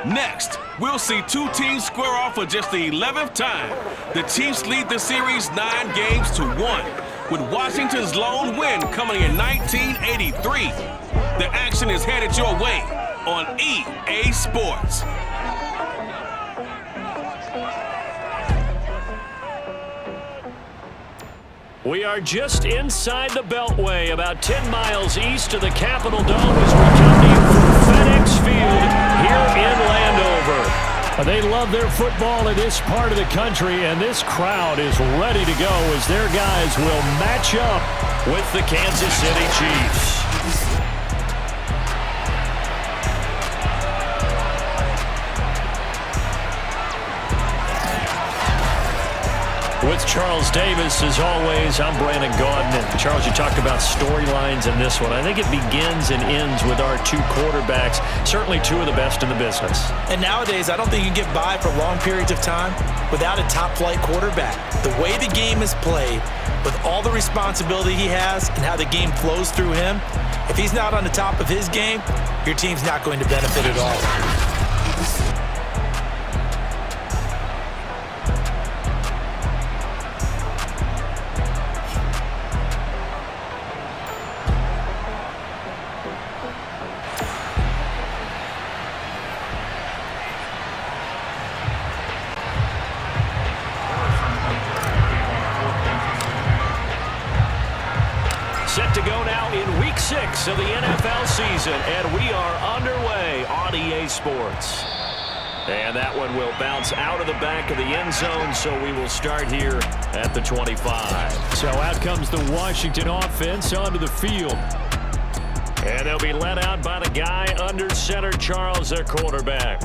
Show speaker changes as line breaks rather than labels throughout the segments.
Next, we'll see two teams square off for just the 11th time. The Chiefs lead the series 9 games to 1, with Washington's lone win coming in 1983. The action is headed your way on EA Sports.
We are just inside the Beltway, about 10 miles east of the Capitol Dome as we come to you from FedEx Field here in Landover. They love their football in this part of the country, and this crowd is ready to go as their guys will match up with the Kansas City Chiefs. With Charles Davis, as always, I'm Brandon Gaudin. And Charles, you talked about storylines in this one. I think it begins and ends with our two quarterbacks, certainly two of the best in the business.
And nowadays, I don't think you can get by for long periods of time without a top-flight quarterback. The way the game is played, with all the responsibility he has and how the game flows through him, if he's not on the top of his game, your team's not going to benefit at all.
Set to go now in Week 6 of the NFL season, and we are underway on EA Sports. And that one will bounce out of the back of the end zone, so we will start here at the 25.
So out comes the Washington offense onto the field.
And they'll be led out by the guy under center, Charles, their quarterback.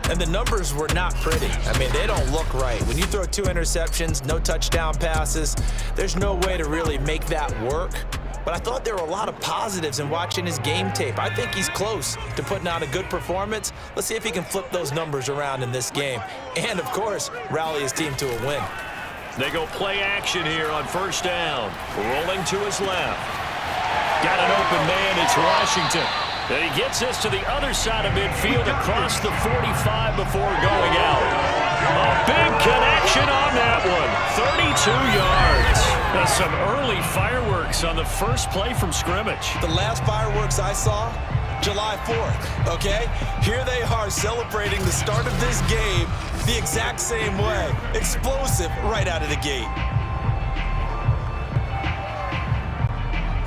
And the numbers were not pretty. I mean, they don't look right. When you throw 2 interceptions, no touchdown passes, there's no way to really make that work. But I thought there were a lot of positives in watching his game tape. I think he's close to putting out a good performance. Let's see if he can flip those numbers around in this game. And, of course, rally his team to a win.
They go play action here on first down. Rolling to his left. Got an open man. It's Washington. And he gets this to the other side of midfield across the 45 before going out. A big connection on that one. 32 yards. And some early fireworks on the first play from scrimmage.
The last fireworks I saw, July 4th, okay? Here they are celebrating the start of this game the exact same way. Explosive right out of the gate.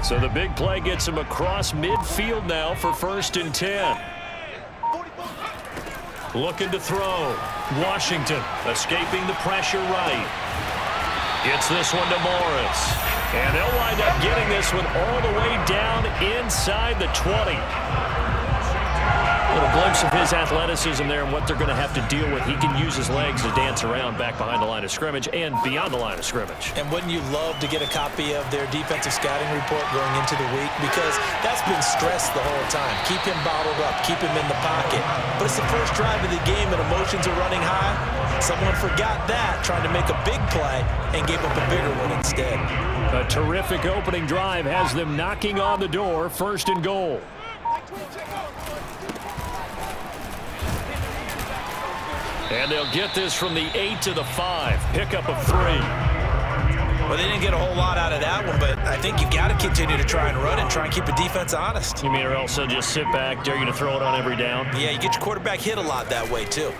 So the big play gets him across midfield now for 1st and 10. Looking to throw. Washington escaping the pressure right. Gets this one to Morris. And they'll wind up getting this one all the way down inside the 20. A little glimpse of his athleticism there and what they're going to have to deal with. He can use his legs to dance around back behind the line of scrimmage and beyond the line of scrimmage.
And wouldn't you love to get a copy of their defensive scouting report going into the week? Because that's been stressed the whole time. Keep him bottled up. Keep him in the pocket. But it's the first drive of the game and emotions are running high. Someone forgot that, trying to make a big play, and gave up a bigger one instead.
A terrific opening drive has them knocking on the door. 1st and goal.
And they'll get this from the 8 to the 5. Pickup of 3.
Well, they didn't get a whole lot out of that one, but I think you've got to continue to try and run and try and keep a defense honest.
You mean or else they'll just sit back, dare you to throw it on every down?
Yeah, you get your quarterback hit a lot that way, too.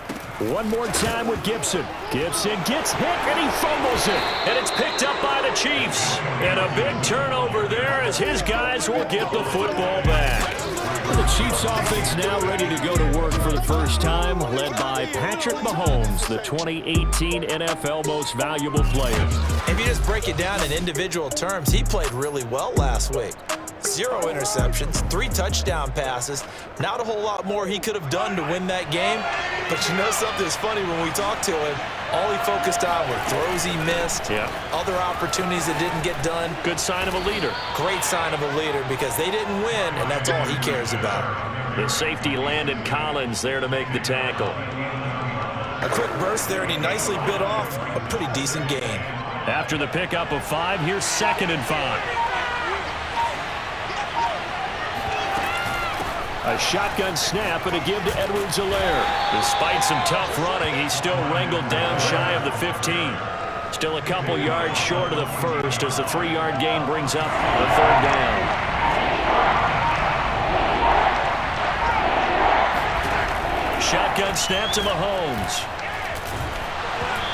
One more time with Gibson. Gibson gets hit, and he fumbles it.
And it's picked up by the Chiefs. And a big turnover there as his guys will get the football back.
The Chiefs offense now ready to go to work for the first time, led by Patrick Mahomes, the 2018 NFL Most Valuable Player.
If you just break it down in individual terms, he played really well last week. 0 interceptions, 3 touchdown passes. Not a whole lot more he could have done to win that game. But you know something's funny when we talked to him, all he focused on were throws he missed, other opportunities that didn't get done.
Good sign of a leader.
Great sign of a leader because they didn't win, and that's all he cares about.
The safety Landon Collins there to make the tackle.
A quick burst there, and he nicely bit off a pretty decent gain.
After the pickup of 5, here's 2nd and 5.
A shotgun snap and a give to Edwards-Helaire.
Despite some tough running, he's still wrangled down shy of the 15. Still a couple yards short of the first as the 3-yard gain brings up the 3rd down. Shotgun snap to Mahomes.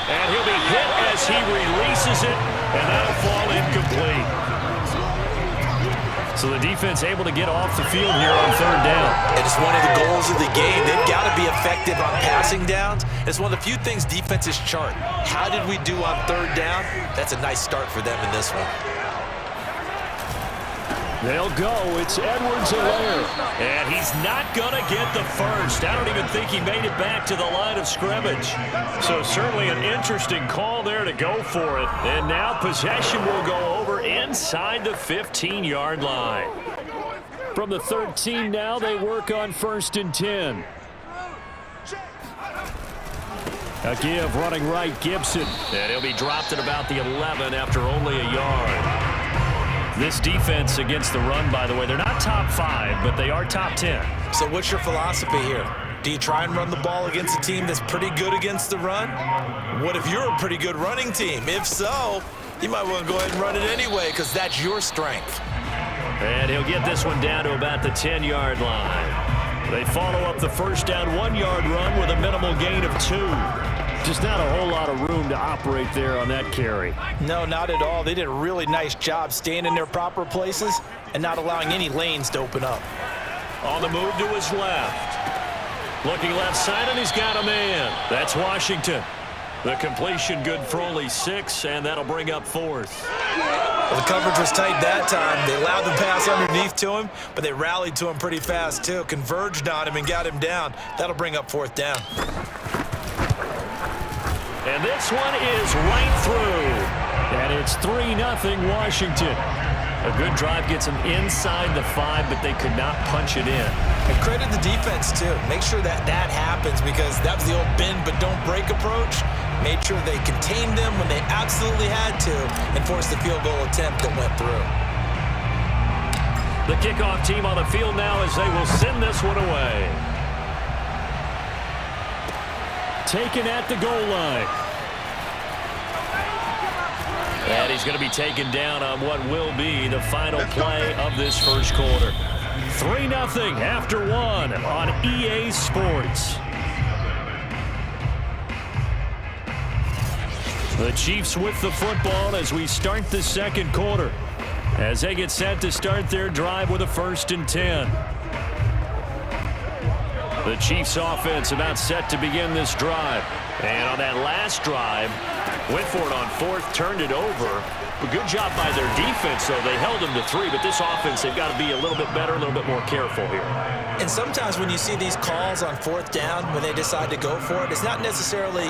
And he'll be hit as he releases it, and that'll fall incomplete. So the defense able to get off the field here on 3rd down.
And it's one of the goals of the game. They've got to be effective on passing downs. It's one of the few things defenses chart. How did we do on 3rd down? That's a nice start for them in this one.
They'll go. It's Edwards-Helaire.
And he's not going to get the first. I don't even think he made it back to the line of scrimmage. So certainly an interesting call there to go for it. And now possession will go over inside the 15-yard line.
From the 13 now, they work on 1st and 10. A give running right, Gibson.
And he'll be dropped at about the 11 after only a yard. This defense against the run, by the way, they're not top 5, but they are top 10.
So what's your philosophy here? Do you try and run the ball against a team that's pretty good against the run? What if you're a pretty good running team? If so, you might want to go ahead and run it anyway because that's your strength.
And he'll get this one down to about the 10-yard line. They follow up the 1st down 1-yard run with a minimal gain of 2.
Just not a whole lot of room to operate there on that carry.
No, not at all. They did a really nice job staying in their proper places and not allowing any lanes to open up.
On the move to his left. Looking left side, and he's got a man. That's Washington. The completion good for only 6, and that'll bring up 4th.
Well, the coverage was tight that time. They allowed the pass underneath to him, but they rallied to him pretty fast, too. Converged on him and got him down. That'll bring up 4th down.
And this one is right through.
And it's 3-0 Washington.
A good drive gets them inside the 5, but they could not punch it in.
And credit the defense, too. Make sure that that happens because that was the old bend but don't break approach. Made sure they contained them when they absolutely had to and forced the field goal attempt that went through.
The kickoff team on the field now as they will send this one away.
Taken at the goal line.
And he's going to be taken down on what will be the final play of this 1st quarter. 3-0 after 1 on EA Sports. The Chiefs with the football as we start the 2nd quarter. As they get set to start their drive with a 1st and 10. The Chiefs offense about set to begin this drive. And on that last drive, went for it on 4th, turned it over. A good job by their defense, though. They held them to 3, but this offense, they've got to be a little bit better, a little bit more careful here.
And sometimes when you see these calls on 4th down, when they decide to go for it, it's not necessarily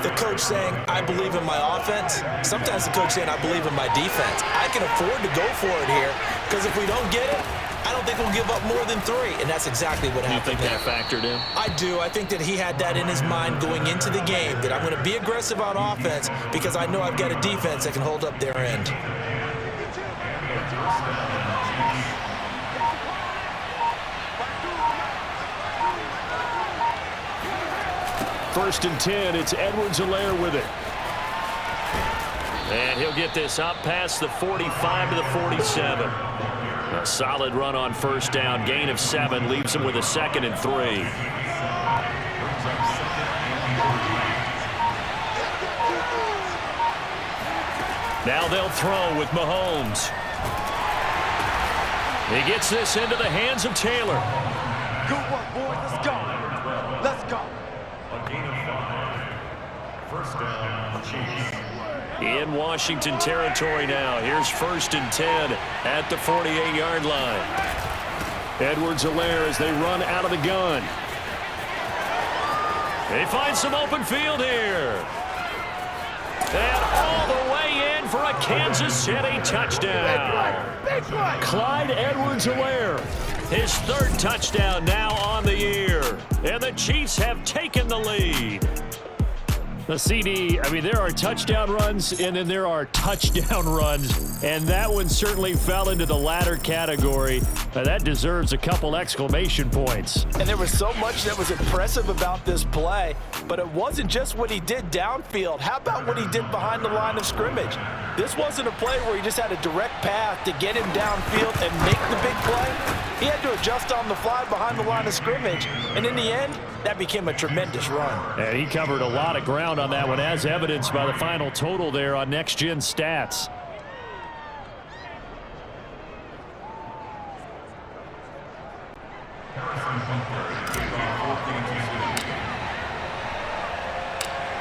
the coach saying, I believe in my offense. Sometimes the coach saying, I believe in my defense. I can afford to go for it here because if we don't get it, I don't think we'll give up more than 3, and that's exactly what happened.
You think that factored in?
I do. I think that he had that in his mind going into the game, that I'm going to be aggressive on offense because I know I've got a defense that can hold up their end.
First and 10, it's Edwards-Helaire with it.
And he'll get this up past the 45 to the 47. A solid run on 1st down. Gain of 7 leaves him with a 2nd and 3. Now they'll throw with Mahomes. He gets this into the hands of Taylor.
Good work, boys. Let's go. Let's go.
A gain of 5. 1st down, Chiefs.
In Washington territory now. Here's 1st and 10 at the 48-yard line.
Edwards-Helaire as they run out of the gun.
They find some open field here. And all the way in for a Kansas City touchdown.
Clyde Edwards-Helaire.
His 3rd touchdown now on the year. And the Chiefs have taken the lead.
The CD, I mean, there are touchdown runs, and then there are touchdown runs, and that one certainly fell into the latter category. That deserves a couple exclamation points.
And there was so much that was impressive about this play, but it wasn't just what he did downfield. How about what he did behind the line of scrimmage? This wasn't a play where he just had a direct path to get him downfield and make the big play. He had to adjust on the fly behind the line of scrimmage, and in the end, that became a tremendous run.
And he covered a lot of ground on that one, as evidenced by the final total there on Next Gen Stats.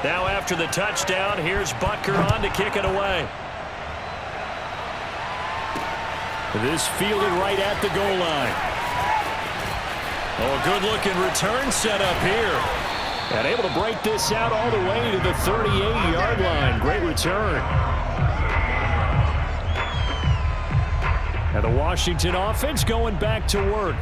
Now after the touchdown, here's Butker on to kick it away.
This fielded right at the goal line.
Oh, good-looking return set up here.
And able to break this out all the way to the 38-yard line. Great return. And the Washington offense going back to work.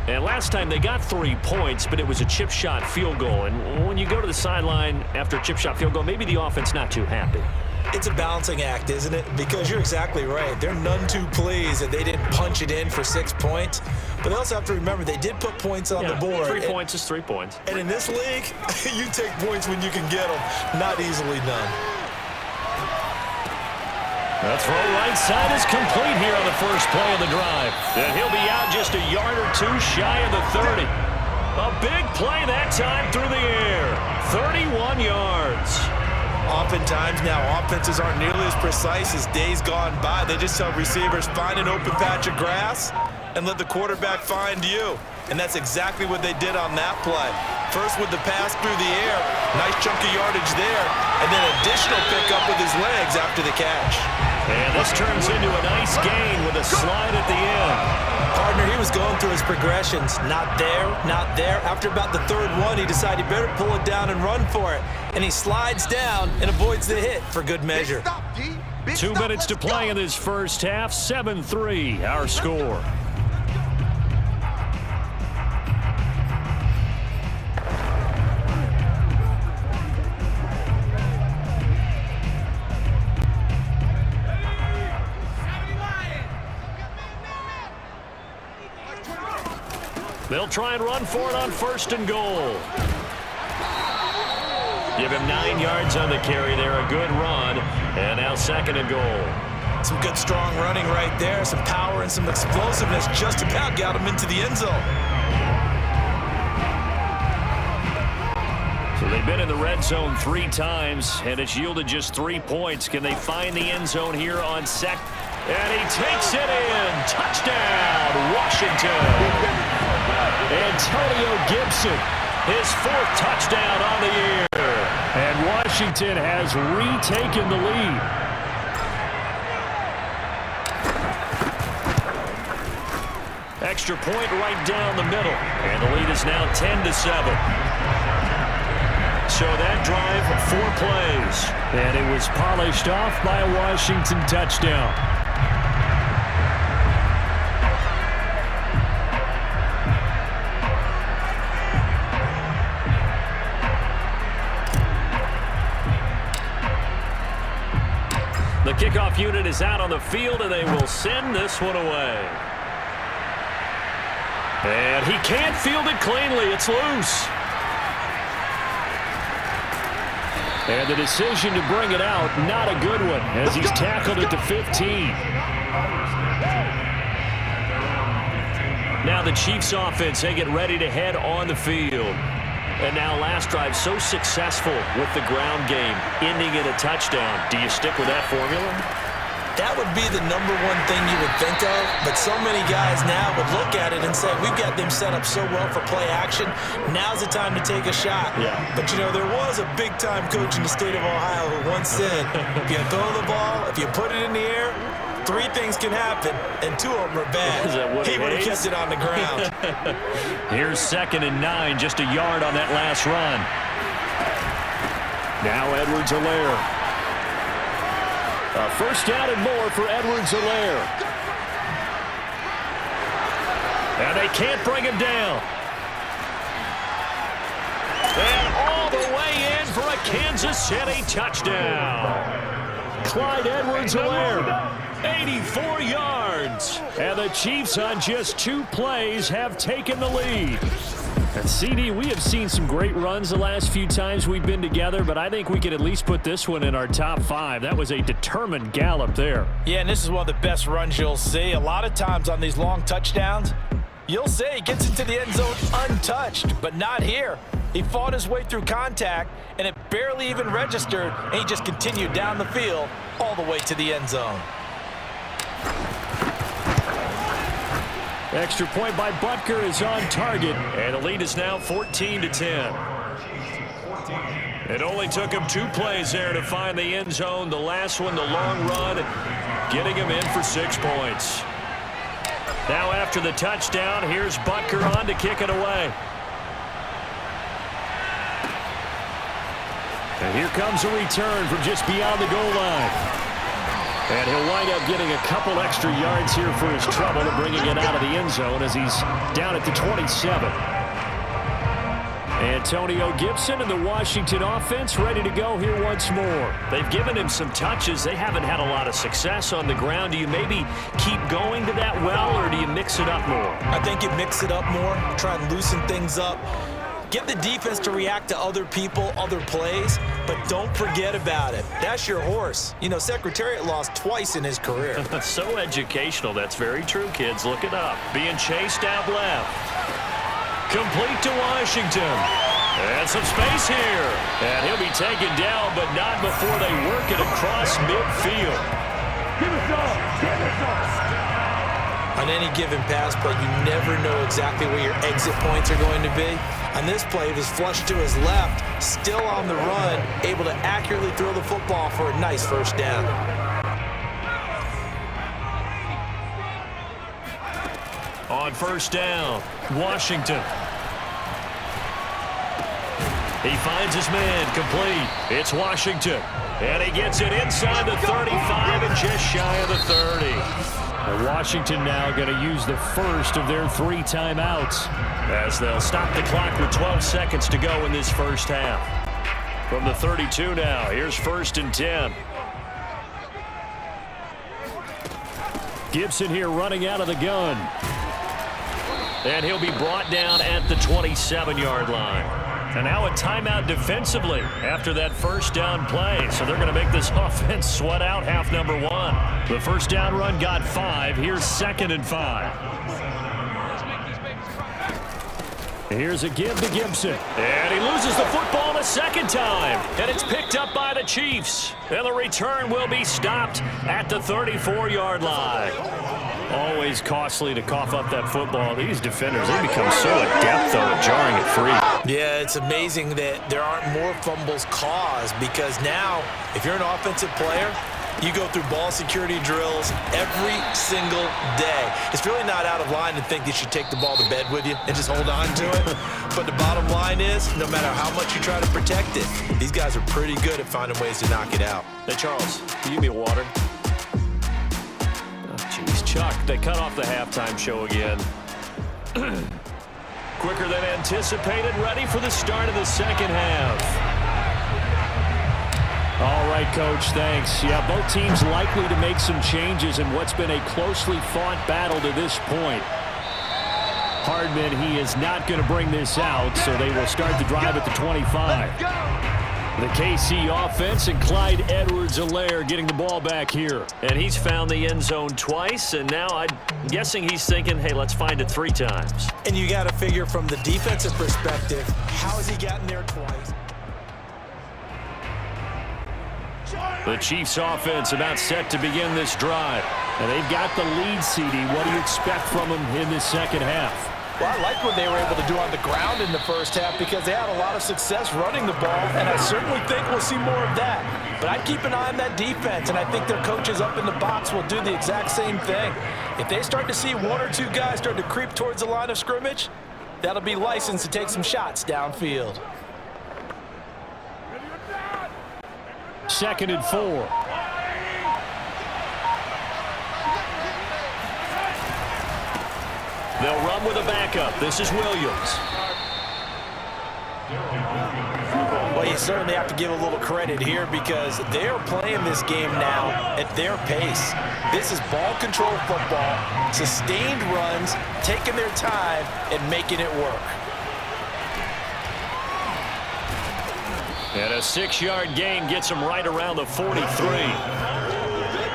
And last time they got 3 points, but it was a chip shot field goal. And when you go to the sideline after a chip shot field goal, maybe the offense not too happy.
It's a balancing act, isn't it? Because you're exactly right. They're none too pleased that they didn't punch it in for 6 points. But they also have to remember they did put points on the board.
3 points is 3 points.
And in this league, you take points when you can get them, not easily done.
The throw right side is complete here on the first play of the drive. And he'll be out just a yard or two shy of the 30. A big play that time through the air. 31 yards.
Oftentimes now, offenses aren't nearly as precise as days gone by. They just tell receivers, find an open patch of grass and let the quarterback find you. And that's exactly what they did on that play. First with the pass through the air, nice chunky yardage there, and then additional pickup with his legs after the catch.
And this turns into a nice gain with a slide at the end.
Partner, he was going through his progressions. Not there, not there. After about the third one, he decided he better pull it down and run for it. And he slides down and avoids the hit for good measure.
2 minutes to play in this first half. 7-3, our score. They'll try and run for it on 1st and goal. Give him 9 yards on the carry there. A good run. And now 2nd and goal.
Some good strong running right there. Some power and some explosiveness just about got him into the end zone.
So they've been in the red zone 3 times, and it's yielded just 3 points. Can they find the end zone here on 2nd? And he takes it in. Touchdown, Washington.
Antonio Gibson,
his 4th touchdown on the year.
And Washington has retaken the lead.
Extra point right down the middle. And the lead is now 10-7. So that drive, 4 plays.
And it was polished off by a Washington touchdown.
The kickoff unit is out on the field, and they will send this one away. And he can't field it cleanly. It's loose.
And the decision to bring it out, not a good one, as he's tackled at the 15.
Now the Chiefs offense, they get ready to head on the field. And now last drive so successful with the ground game, ending in a touchdown. Do you stick with that formula?
That would be the #1 thing you would think of, but so many guys now would look at it and say, we've got them set up so well for play action, now's the time to take a shot.
Yeah.
But, you know, there was a big-time coach in the state of Ohio who once said, if you throw the ball, if you put it in the air, 3 things can happen, and 2 of them are bad. He would have kept it on the ground.
Here's 2nd and 9, just a yard on that last run.
Now Edwards-Helaire. A first down and more for Edwards-Helaire.
And they can't bring him down. And all the way in for a Kansas City touchdown.
Clyde Edwards-Helaire.
84 yards.
And the Chiefs on just 2 plays have taken the lead. And CD, we have seen some great runs the last few times we've been together, but I think we could at least put this one in our top 5. That was a determined gallop there.
Yeah, and this is one of the best runs you'll see. A lot of times on these long touchdowns, you'll say he gets into the end zone untouched, but not here. He fought his way through contact, and it barely even registered, and he just continued down the field all the way to the end zone.
Extra point by Butker is on target.
And the lead is now 14-10. It only took him 2 plays there to find the end zone. The last one, the long run, getting him in for 6 points. Now after the touchdown, here's Butker on to kick it away.
And here comes a return from just beyond the goal line. And he'll wind up getting a couple extra yards here for his trouble and bringing it out of the end zone as he's down at the 27. Antonio Gibson and the Washington offense ready to go here once more.
They've given him some touches. They haven't had a lot of success on the ground. Do you maybe keep going to that well, or do you mix it up more?
I think you mix it up more, try and loosen things up. Get the defense to react to other people, other plays, but don't forget about it. That's your horse. You know, Secretariat lost twice in his career.
So educational. That's very true, kids. Look it up. Being chased out left. Complete to Washington. And some space here. And he'll be taken down, but not before they work it across midfield.
Give us up. Give us up.
On any given pass play, you never know exactly where your exit points are going to be. On this play, it was flushed to his left, still on the run, able to accurately throw the football for a nice first down.
On first down, Washington. He finds his man complete. It's Washington. And he gets it inside the 35 and just shy of the 30.
And Washington now going to use the first of their 3 timeouts,
as they'll stop the clock with 12 seconds to go in this first half. From the 32 now, here's 1st and 10.
Gibson here running out of the gun.
And he'll be brought down at the 27-yard line. And now a timeout defensively after that first down play. So they're going to make this offense sweat out half number 1. The first down run got 5. Here's 2nd and 5.
Here's a give to Gibson.
And he loses the football a second time. And it's picked up by the Chiefs. And the return will be stopped at the 34-yard line.
Always costly to cough up that football. These defenders, they become so adept, though, at jarring it free.
Yeah, it's amazing that there aren't more fumbles caused, because now, if you're an offensive player, you go through ball security drills every single day. It's really not out of line to think that you take the ball to bed with you and just hold on to it. But the bottom line is, no matter how much you try to protect it, these guys are pretty good at finding ways to knock it out.
Hey, Charles, can you give me water? Jeez, Chuck, they cut off the halftime show again. Quicker than anticipated, ready for the start of the second half.
All right, Coach, thanks. Yeah, both teams likely to make some changes in what's been a closely fought battle to this point. Hardman, he is not going to bring this out, so they will start the drive at the 25. The KC offense and Clyde Edwards-Helaire getting the ball back here.
And he's found the end zone twice, and now I'm guessing he's thinking, hey, let's find it 3 times.
And you got to figure from the defensive perspective, how has he gotten there twice?
The Chiefs offense about set to begin this drive. And they've got the lead, CD. What do you expect from them in this second half?
Well, I like what they were able to do on the ground in the first half, because they had a lot of success running the ball, and I certainly think we'll see more of that. But I'd keep an eye on that defense, and I think their coaches up in the box will do the exact same thing. If they start to see 1 or 2 guys start to creep towards the line of scrimmage, that'll be licensed to take some shots downfield.
2nd and 4.
They'll run with a backup. This is Williams.
Well, you you certainly have to give a little credit here because they're playing this game now at their pace. This is ball control football, sustained runs, taking their time and making it work.
And a 6-yard gain gets him right around the 43.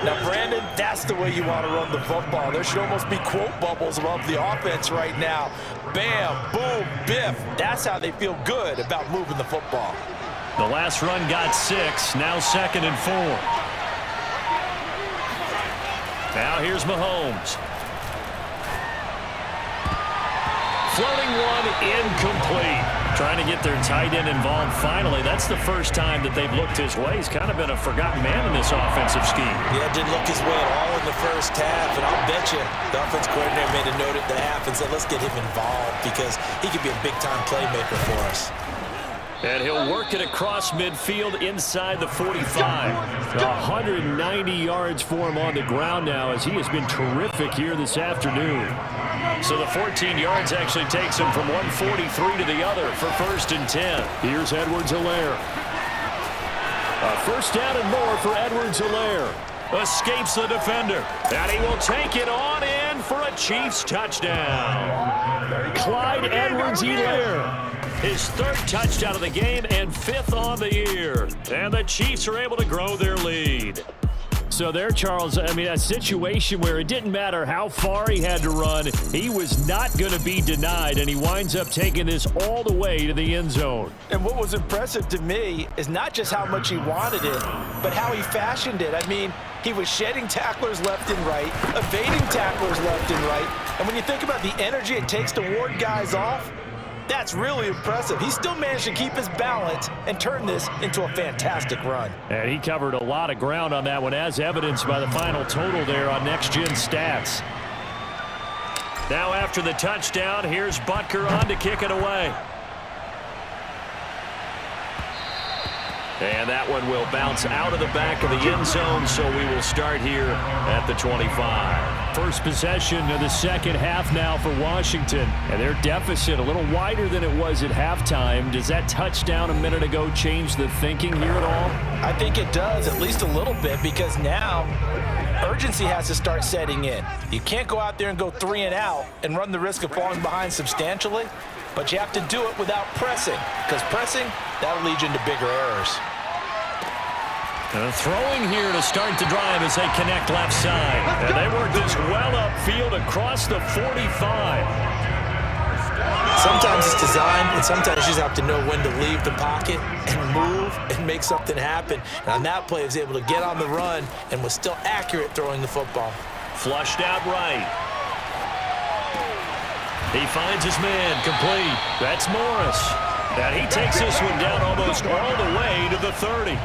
Now, Brandon, that's the way you want to run the football. There should almost be quote bubbles above the offense right now. Bam, boom, biff. That's how they feel good about moving the football.
The last run got 6, now 2nd and 4. Now here's Mahomes. Floating one, incomplete. Trying to get their tight end involved finally. That's the first time that they've looked his way. He's kind of been a forgotten man in this offensive scheme.
Yeah, didn't look his way at all in the first half, and I'll bet you the offense coordinator made a note at the half and said, let's get him involved because he could be a big-time playmaker for us.
And he'll work it across midfield inside the 45. 190 yards for him on the ground now as he has been terrific here this afternoon. So the 14 yards actually takes him from 143 to the other for 1st and 10.
Here's Edwards-Helaire. A first down and more for Edwards-Helaire.
Escapes the defender. And he will take it on in for a Chiefs touchdown.
Clyde Edwards-Helaire.
His 3rd touchdown of the game and 5th on the year. And the Chiefs are able to grow their lead.
So there, Charles, I mean, a situation where it didn't matter how far he had to run, he was not going to be denied, and he winds up taking this all the way to the end zone.
And what was impressive to me is not just how much he wanted it, but how he fashioned it. I mean, he was shedding tacklers left and right, evading tacklers left and right. And when you think about the energy it takes to ward guys off, that's really impressive. He still managed to keep his balance and turn this into a fantastic run.
And he covered a lot of ground on that one, as evidenced by the final total there on Next Gen Stats.
Now after the touchdown, here's Butker on to kick it away. And that one will bounce out of the back of the end zone, so we will start here at the 25.
First possession of the second half now for Washington. And their deficit a little wider than it was at halftime. Does that touchdown a minute ago change the thinking here at all?
I think it does, at least a little bit, because now urgency has to start setting in. You can't go out there and go 3 and out and run the risk of falling behind substantially, but you have to do it without pressing, because pressing, that'll lead you into bigger errors.
And throwing here to start the drive as they connect left side. And they work this well upfield across the 45.
Sometimes it's designed, and sometimes you just have to know when to leave the pocket and move and make something happen. And on that play, he was able to get on the run and was still accurate throwing the football.
Flushed out right. He finds his man, complete. That's Morris. And he takes this one down almost all the way to the 30.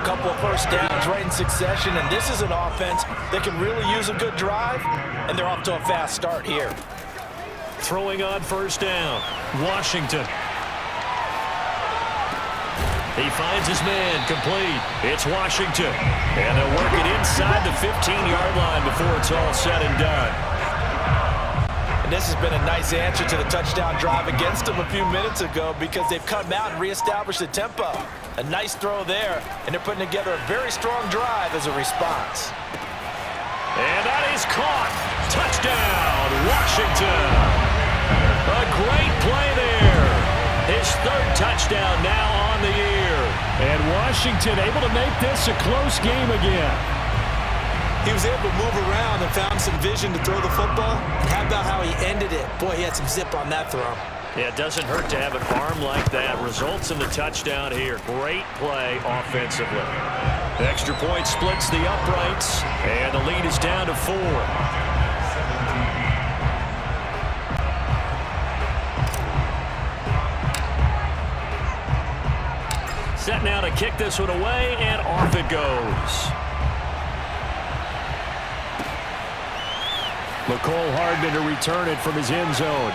Couple of first downs right in succession, and this is an offense that can really use a good drive, and they're off to a fast start here.
Throwing on first down, Washington. He finds his man, complete. It's Washington. And they'll work it inside the 15-yard line before it's all said and done.
And this has been a nice answer to the touchdown drive against them a few minutes ago because they've come out and reestablished the tempo. A nice throw there, and they're putting together a very strong drive as a response.
And that is caught. Touchdown, Washington. A great play there. His 3rd touchdown now on the year.
And Washington able to make this a close game again.
He was able to move around and found some vision to throw the football. How about how he ended it? Boy, he had some zip on that throw.
Yeah, it doesn't hurt to have an arm like that. Results in the touchdown here. Great play offensively. The extra point splits the uprights, and the lead is down to 4. Set now to kick this one away, and off it goes.
Mecole Hardman to return it from his end zone.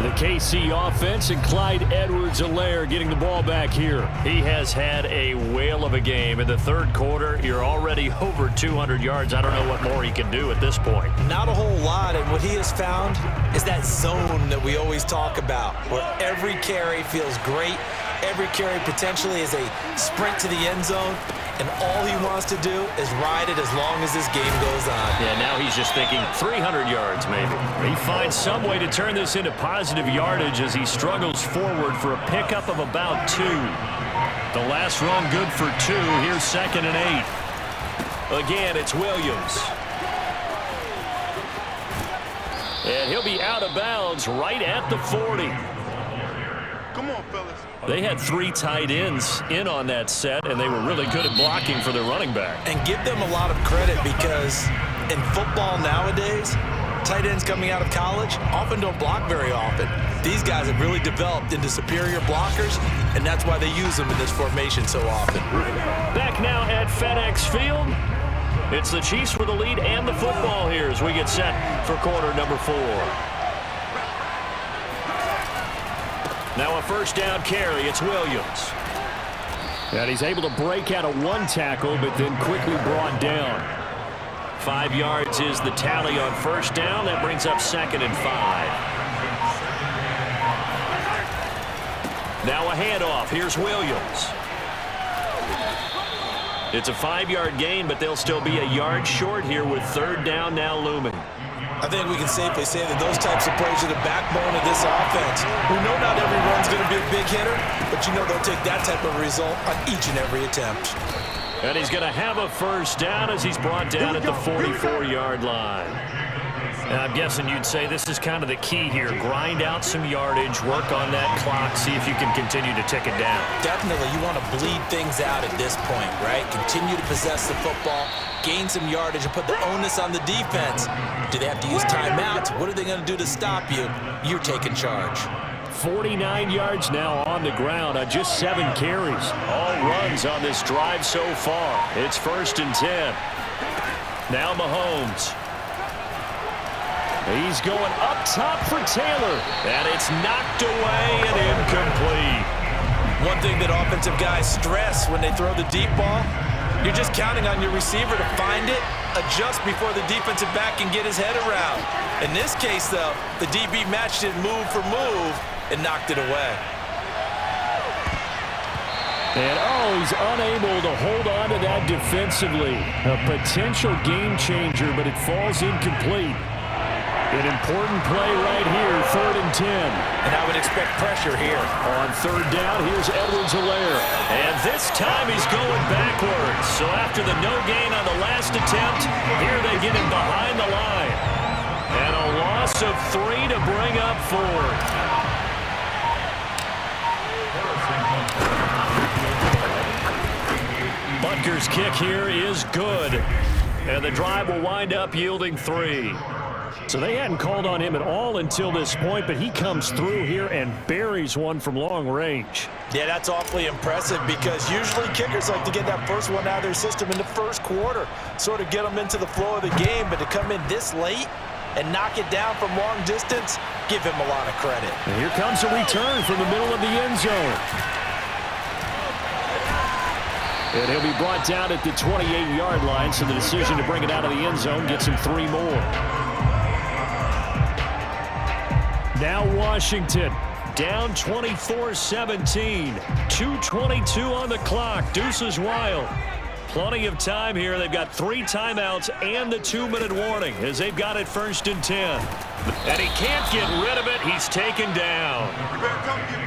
The KC offense, and Clyde Edwards-Helaire getting the ball back here.
He has had a whale of a game. In the third quarter, you're already over 200 yards. I don't know what more he can do at this point.
Not a whole lot, and what he has found is that zone that we always talk about, where every carry feels great. Every carry potentially is a sprint to the end zone, and all he wants to do is ride it as long as this game goes on.
Yeah, now he's just thinking 300 yards maybe. He finds some way to turn this into positive yardage as he struggles forward for a pickup of about 2. The last run good for 2. Here's 2nd and 8. Again, it's Williams. And he'll be out of bounds right at the 40.
Come on, fellas.
They had 3 tight ends in on that set, and they were really good at blocking for their running back.
And give them a lot of credit, because in football nowadays, tight ends coming out of college often don't block very often. These guys have really developed into superior blockers, and that's why they use them in this formation so often.
Back now at FedEx Field. It's the Chiefs with the lead and the football here as we get set for quarter number 4. Now a first down carry. It's Williams.
And he's able to break out of 1 tackle, but then quickly brought down.
5 yards is the tally on first down. That brings up 2nd and 5. Now a handoff. Here's Williams. It's a 5-yard gain, but they'll still be a yard short here with third down now looming.
I think we can safely say that those types of plays are the backbone of this offense. We know not every run's going to be a big hitter, but you know they'll take that type of result on each and every attempt.
And he's going to have a first down as he's brought down at the 44-yard line. And I'm guessing you'd say this is kind of the key here. Grind out some yardage, work on that clock, see if you can continue to tick it down.
Definitely, you want to bleed things out at this point, right? Continue to possess the football, gain some yardage, and put the onus on the defense. Do they have to use timeouts? What are they going to do to stop you? You're taking charge.
49 yards now on the ground on just 7 carries.
All runs on this drive so far. It's 1st and 10. Now Mahomes. He's going up top for Taylor. And it's knocked away and incomplete.
One thing that offensive guys stress when they throw the deep ball, you're just counting on your receiver to find it, adjust before the defensive back can get his head around. In this case, though, the DB matched it move for move and knocked it away.
And, he's unable to hold on to that defensively. A potential game changer, but it falls incomplete. An important play right here, 3rd and 10.
And I would expect pressure here.
On 3rd down, here's Edwards-Helaire.
And this time he's going backwards. So after the no gain on the last attempt, here they get him behind the line. And a loss of 3 to bring up 4. Butker's kick here is good. And the drive will wind up yielding 3.
So they hadn't called on him at all until this point, but he comes through here and buries one from long range.
Yeah, that's awfully impressive, because usually kickers like to get that first one out of their system in the first quarter, sort of get them into the flow of the game, but to come in this late and knock it down from long distance, give him a lot of credit.
And here comes a return from the middle of the end zone. And he'll be brought down at the 28-yard line, so the decision to bring it out of the end zone gets him 3 more. Now Washington down 24-17. 2:22 on the clock. Deuces wild. Plenty of time here. They've got 3 timeouts and the 2-minute warning as they've got it 1st and 10. And he can't get rid of it. He's taken down.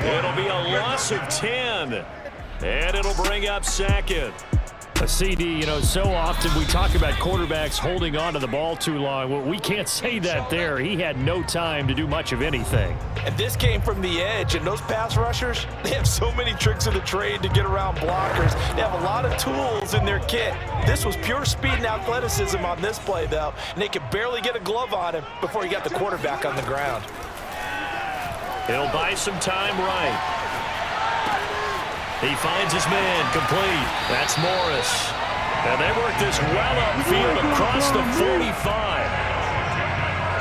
It'll be a loss of 10. And it'll bring up 2nd. A CD, so often we talk about quarterbacks holding on to the ball too long. Well, we can't say that there. He had no time to do much of anything.
And this came from the edge, and those pass rushers, they have so many tricks of the trade to get around blockers. They have a lot of tools in their kit. This was pure speed and athleticism on this play, though, and they could barely get a glove on him before he got the quarterback on the ground.
He'll buy some time right. He finds his man complete. That's Morris. And they work this well upfield across the 45.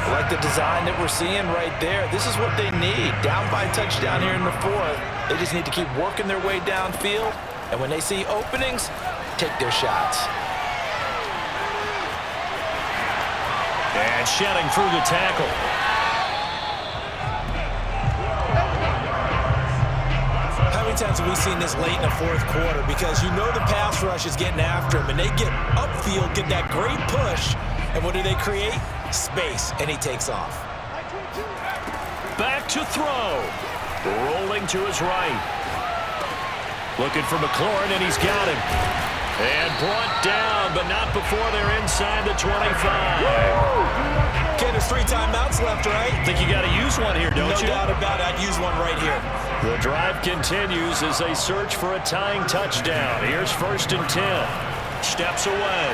I like the design that we're seeing right there. This is what they need. Down by a touchdown here in the fourth. They just need to keep working their way downfield. And when they see openings, take their shots.
And shedding through the tackle.
How many times have we seen this late in the fourth quarter? Because you know the pass rush is getting after him, and they get upfield, get that great push, and what do they create? Space, and he takes off.
Back to throw. Rolling to his right. Looking for McLaurin, and he's got him. And brought down, but not before they're inside the 25.
Okay, there's 3 timeouts left, right?
Think you got to use one here, don't you?
No doubt about it. I'd use one right here.
The drive continues as they search for a tying touchdown. Here's 1st and 10. Steps away.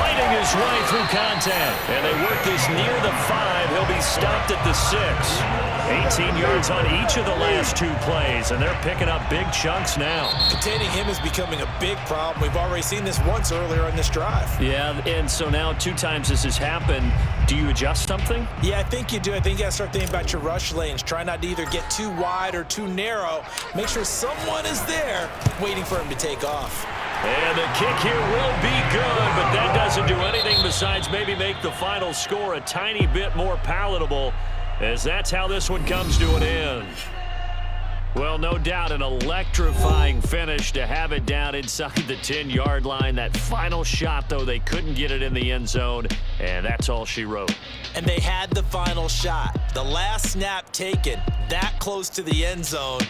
Fighting his way through contact. And they work this near the 5. He'll be stopped at the 6. 18 yards on each of the last 2 plays, and they're picking up big chunks now.
Containing him is becoming a big problem. We've already seen this once earlier in this drive.
Yeah, and so now 2 times this has happened. Do you adjust something?
Yeah, I think you do. I think you got to start thinking about your rush lanes. Try not to either get too wide or too narrow. Make sure someone is there waiting for him to take off.
And the kick here will be good, but that doesn't do anything besides maybe make the final score a tiny bit more palatable, as that's how this one comes to an end. Well, no doubt an electrifying finish to have it down inside the 10-yard line. That final shot, though, they couldn't get it in the end zone, and that's all she wrote.
And they had the final shot. The last snap taken that close to the end zone.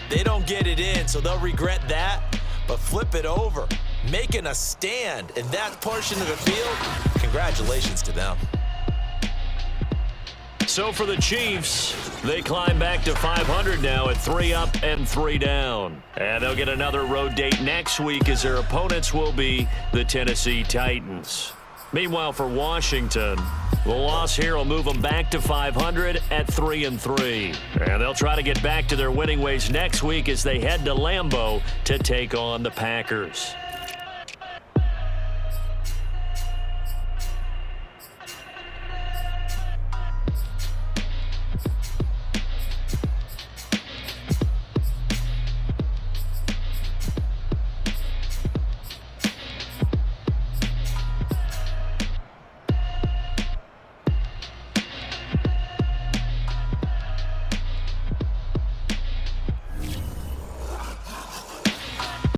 They don't get it in, so they'll regret that. But flip it over, making a stand in that portion of the field. Congratulations to them.
So for the Chiefs, they climb back to 500 now at 3 up and 3 down. And they'll get another road date next week as their opponents will be the Tennessee Titans. Meanwhile, for Washington, the loss here will move them back to 500 at 3 and 3. And they'll try to get back to their winning ways next week as they head to Lambeau to take on the Packers.